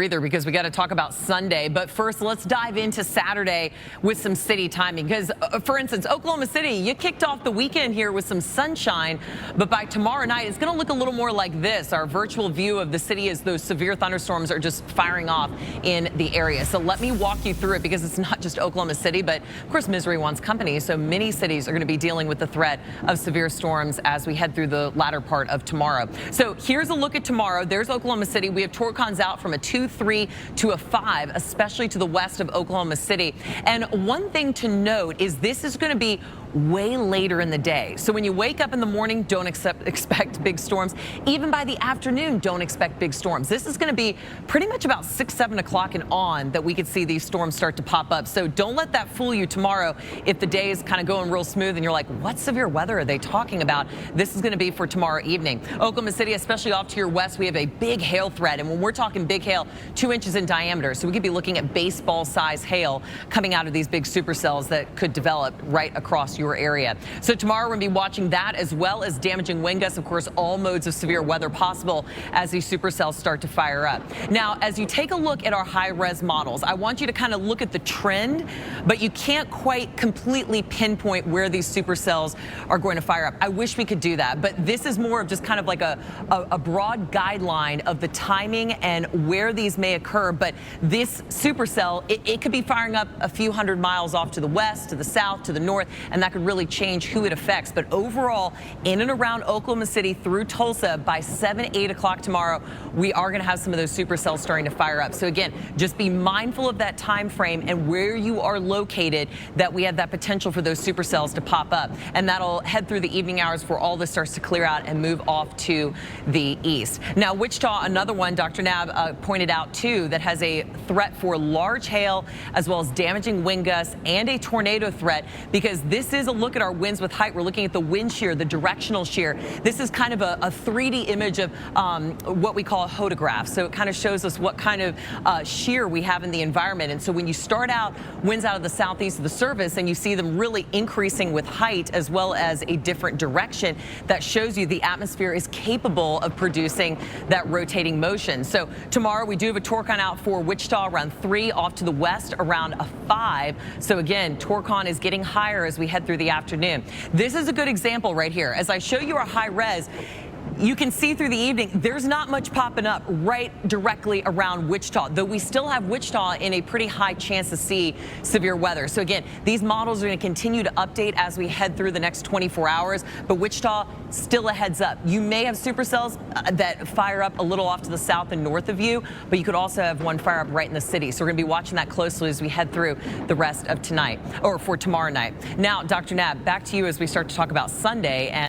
Either because we got to talk about Sunday. But first, let's dive into Saturday with some city timing. Because, for instance, Oklahoma City, you kicked off the weekend here with some sunshine. But by tomorrow night, it's going to look a little more like this. Our virtual view of the city as those severe thunderstorms are just firing off in the area. So let me walk you through it, because it's not just Oklahoma City, but of course, misery wants company. So many cities are going to be dealing with the threat of severe storms as we head through the latter part of tomorrow. So here's a look at tomorrow. There's Oklahoma City. We have torcons out from a 2-3 to a 5, especially to the west of Oklahoma City. And one thing to note is this is going to be way later in the day. So when you wake up in the morning, don't expect big storms. Even by the afternoon, don't expect big storms. This is going to be pretty much about 6, 7 o'clock and on that we could see these storms start to pop up. So don't let that fool you tomorrow if the day is kind of going real smooth and you're like, what severe weather are they talking about? This is going to be for tomorrow evening. Oklahoma City, especially off to your west, we have a big hail threat. And when we're talking big hail, 2 inches in diameter. So we could be looking at baseball size hail coming out of these big supercells that could develop right across your area. So tomorrow we're going to be watching that, as well as damaging wind gusts. Of course, all modes of severe weather possible as these supercells start to fire up. Now, as you take a look at our high-res models, I want you to kind of look at the trend, but you can't quite completely pinpoint where these supercells are going to fire up. I wish we could do that, but this is more of just kind of like a broad guideline of the timing and where these may occur. But this supercell, it could be firing up a few hundred miles off to the west, to the south, to the north, and that could really change who it affects. But overall, in and around Oklahoma City through Tulsa, by 7, 8 o'clock tomorrow, we are going to have some of those supercells starting to fire up. So again, just be mindful of that time frame and where you are located, that we have that potential for those supercells to pop up. And that'll head through the evening hours before all this starts to clear out and move off to the east. Now, Wichita, another one Dr. Knabb pointed out too, that has a threat for large hail as well as damaging wind gusts and a tornado threat, because this is a look at our winds with height. We're looking at the wind shear, the directional shear. This is kind of a 3D image of what we call a hodograph. So it kind of shows us what kind of shear we have in the environment. And so when you start out winds out of the southeast of the surface and you see them really increasing with height as well as a different direction, that shows you the atmosphere is capable of producing that rotating motion. So tomorrow we do have a torcon out for Wichita around 3, off to the west around a 5. So again, torcon is getting higher as we head through the afternoon. This is a good example right here. As I show you our high res, you can see through the evening, there's not much popping up right directly around Wichita, though we still have Wichita in a pretty high chance to see severe weather. So again, these models are going to continue to update as we head through the next 24 hours, but Wichita, still a heads up. You may have supercells that fire up a little off to the south and north of you, but you could also have one fire up right in the city. So we're going to be watching that closely as we head through the rest of tonight, or for tomorrow night. Now, Dr. Knabb, back to you as we start to talk about Sunday. And